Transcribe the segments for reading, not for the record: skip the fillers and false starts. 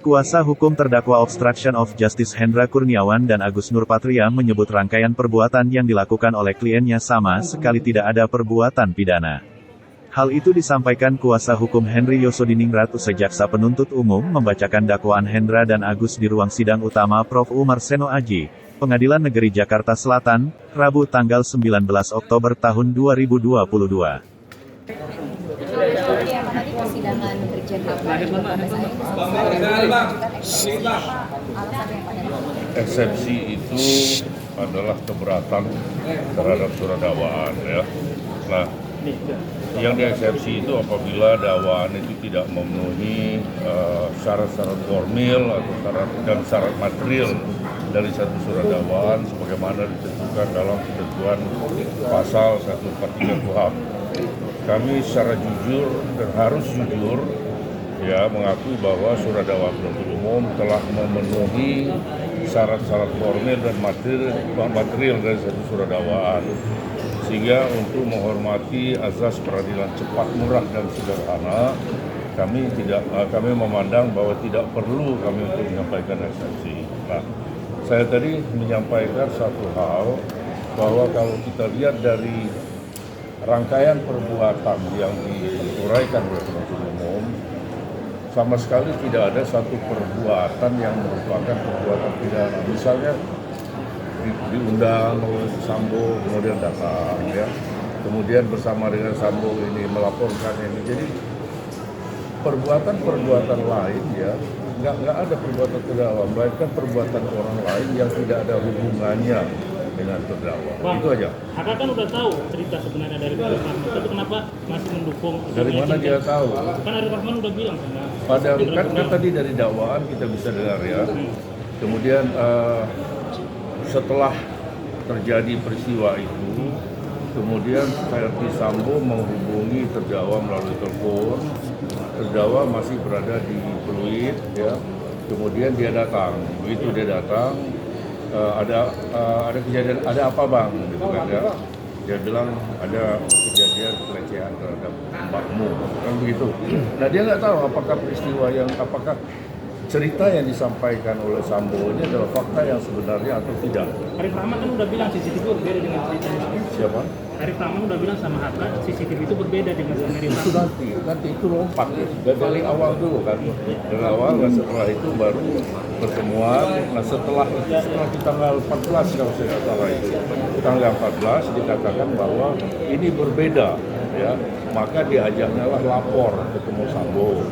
Kuasa hukum terdakwa obstruction of justice Hendra Kurniawan dan Agus Nurpatria menyebut rangkaian perbuatan yang dilakukan oleh kliennya sama sekali tidak ada perbuatan pidana. Hal itu disampaikan kuasa hukum Henry Yosodiningrat usai jaksa penuntut umum membacakan dakwaan Hendra dan Agus di ruang sidang utama Prof. Umar Seno Aji, Pengadilan Negeri Jakarta Selatan, Rabu tanggal 19 Oktober tahun 2022. Tadi persidangan Brigjen eksepsi itu adalah keberatan terhadap surat dakwaan, ya. Nah, yang dieksepsi itu apabila dakwaan itu tidak memenuhi syarat-syarat formil atau syarat material dari satu surat dakwaan sebagaimana ditentukan dalam ketentuan pasal 143 KUHP. Kami secara jujur dan harus jujur ya mengakui bahwa surat dakwaan penuntut umum telah memenuhi syarat-syarat formil dan material dari satu surat dakwaan, sehingga untuk menghormati azas peradilan cepat, murah dan sederhana, kami memandang bahwa tidak perlu kami untuk menyampaikan eksepsi. Nah, saya tadi menyampaikan satu hal bahwa kalau kita lihat dari rangkaian perbuatan yang diuraikan oleh penuntut umum, sama sekali tidak ada satu perbuatan yang merupakan perbuatan pidana. Misalnya diundang oleh Sambo kemudian datang, ya, kemudian bersama dengan Sambo ini melaporkan ini. Jadi perbuatan lain, ya, nggak ada perbuatan terdakwa, melainkan perbuatan orang lain yang tidak ada hubungannya dengan terdakwa. Bang, itu aja. Kakak kan udah tahu cerita sebenarnya dari Arif Rahman, tapi kenapa masih mendukung? Dari mana dia tahu? Kan Arif Rahman udah bilang Kan tadi dari dakwaan kita bisa dengar, ya. Kemudian setelah terjadi peristiwa itu, kemudian Verdi Sambo menghubungi terdakwa melalui telepon. Terdakwa masih berada di Pluit, ya. Kemudian dia datang. Begitu dia datang, ada kejadian, ada apa bang? Gitu kan, ya. Dia bilang ada kejadian pelecehan terhadap mbakmu, kan begitu. Nah, dia nggak tahu apakah apakah cerita yang disampaikan oleh Sambo ini adalah fakta yang sebenarnya atau tidak. Arif Rahman kan udah bilang CCTV berbeda dengan ceritanya. Siapa? Arif Rahman udah bilang sama Hatta CCTV itu berbeda dengan Arif Itu Rahman. nanti itu lompat ya. Dari awal dulu kan. Dari awal, nah setelah itu baru pertemuan. Nah setelah di tanggal 14 kalau saya nggak salah itu, tanggal 14 dikatakan bahwa ini berbeda, ya. Maka diajaknya lah lapor ketemu Sambo.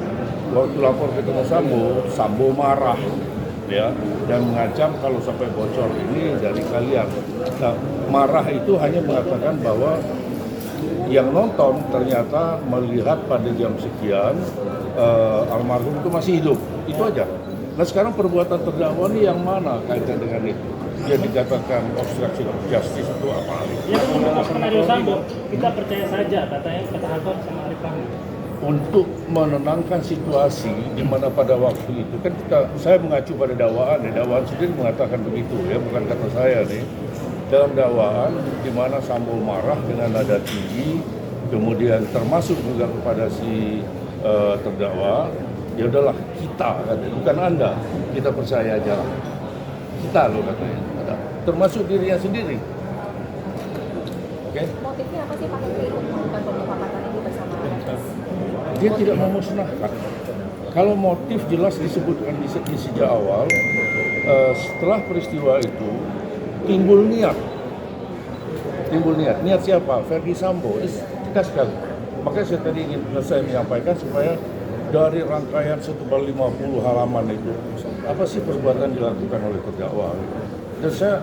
Waktu lapor ketemu Sambo marah, ya, dan mengancam kalau sampai bocor ini dari kalian. Nah, marah itu hanya mengatakan bahwa yang nonton ternyata melihat pada jam sekian almarhum itu masih hidup, itu aja. Nah sekarang perbuatan terdakwa ini yang mana kaitan dengan itu? Yang dikatakan obstruction of justice itu apa? Ya kan menurut skenario Sambo, kita percaya saja katanya kata Hatta sama Arif Rahman. Untuk menenangkan situasi di mana pada waktu itu kan saya mengacu pada dakwaan sendiri mengatakan begitu, ya, bukan kata saya nih. Dalam dakwaan di mana Sambo marah dengan nada tinggi, kemudian termasuk juga kepada si terdakwa, ya udahlah kita, bukan Anda, kita percaya aja, kita loh katanya, termasuk dirinya sendiri. Oke? Motifnya apa sih Pak Henry untuk melakukan pemufakatan ini bersama? Dia tidak memusnahkan. Kalau motif jelas disebutkan di sejak awal, setelah peristiwa itu timbul niat. Niat siapa? Verdi Sambo. Tegas sekali. Makanya saya tadi ingin saya menyampaikan supaya dari rangkaian 150 halaman itu, apa sih perbuatan dilakukan oleh terdakwa? Dan saya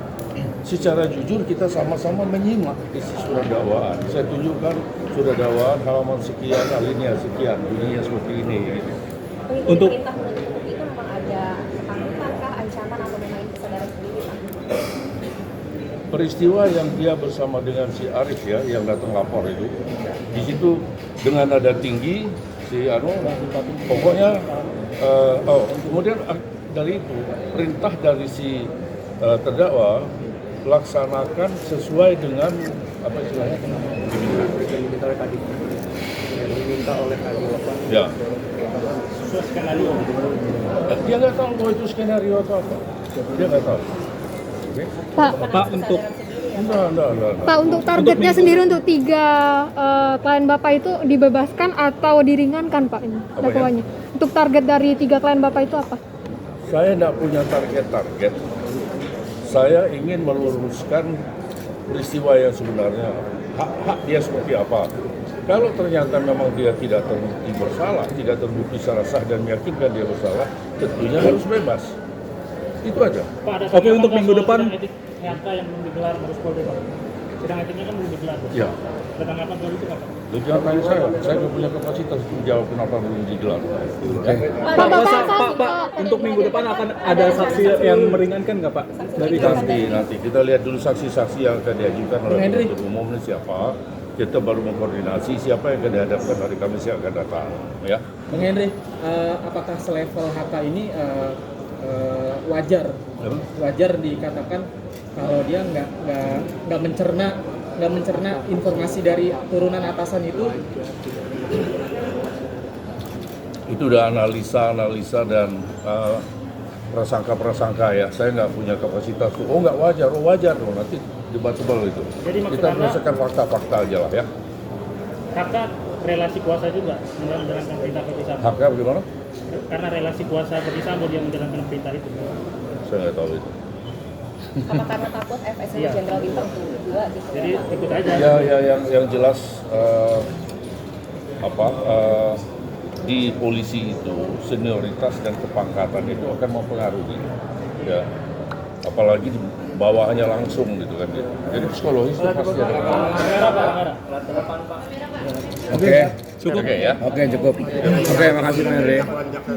secara jujur kita sama-sama menyimak isi surat dakwaan. Saya tunjukkan surat dakwaan halaman sekian, alinea sekian, bunyinya seperti ini. Gitu. Untuk perintah menuntut umum itu memang ada ketakutan kah, ancaman atau memang itu saudara sendiri Pak? Peristiwa yang dia bersama dengan si Arif, ya, yang datang lapor itu, di situ dengan nada tinggi si pokoknya kemudian dari itu perintah dari si terdakwa laksanakan sesuai dengan apa istilahnya diminta oleh tadi ya sesuai skenario. Dia nggak tahu bahwa itu skenario atau apa. Dia nggak tahu. Oke? Pak untuk Enggak. Pak untuk targetnya sendiri untuk 3 klien Bapak itu dibebaskan atau diringankan Pak ini Apa ya? dakwaannya? Untuk target dari 3 klien Bapak itu apa? Saya nggak punya target. Saya ingin meluruskan peristiwa yang sebenarnya, hak dia seperti apa. Kalau ternyata memang dia tidak terbukti bersalah, tidak terbukti secara sah dan meyakinkan dia bersalah, tentunya harus bebas. Itu aja. Pak, ada Oke, untuk tanggapan minggu soal depan. sidang etik HK yang belum digelar Mabes Polri, Pak. Sidang etiknya kan belum digelar. Pak. Ya. Ada tanggapan soal itu nggak, Pak? Lu jangan tanya saya nggak punya kapasitas untuk jawab kenapa belum digelar. Pak, untuk minggu depan akan ada saksi yang meringankan nggak Pak? Dari Nanti kita lihat dulu saksi-saksi yang akan diajukan oleh penuntut umum ini siapa. Kita baru mengkoordinasi siapa yang akan dihadapkan hari Kamis yang akan datang. Ya. Bang Henry, apakah selevel HK ini wajar dikatakan kalau dia nggak mencerna informasi dari turunan atasan itu? Itu udah analisa dan prasangka ya. Saya nggak punya kapasitas tuh. Oh nggak wajar, wajar dong. Nanti debatable itu. Jadi maksud Kita Anda- berdasarkan fakta-fakta aja lah ya. HK relasi kuasa juga menjalankan perintah Verdi Sambo. Haknya bagaimana? Karena relasi kuasa Verdi Sambo dia menjalankan perintah itu. Saya nggak tahu itu. Apa karena takut FSM Iya. Jenderal Bintang 2 gitu? Jadi ikut aja. Ya yang jelas di polisi itu senioritas dan kepangkatan itu akan mempengaruhi. Ya. Apalagi di bawahannya langsung gitu kan dia. Jadi psikologis itu pasti ada. Kamera, Pak, kamera. Oke, Oke ya. oke cukup. Oke, makasih Bang Henry.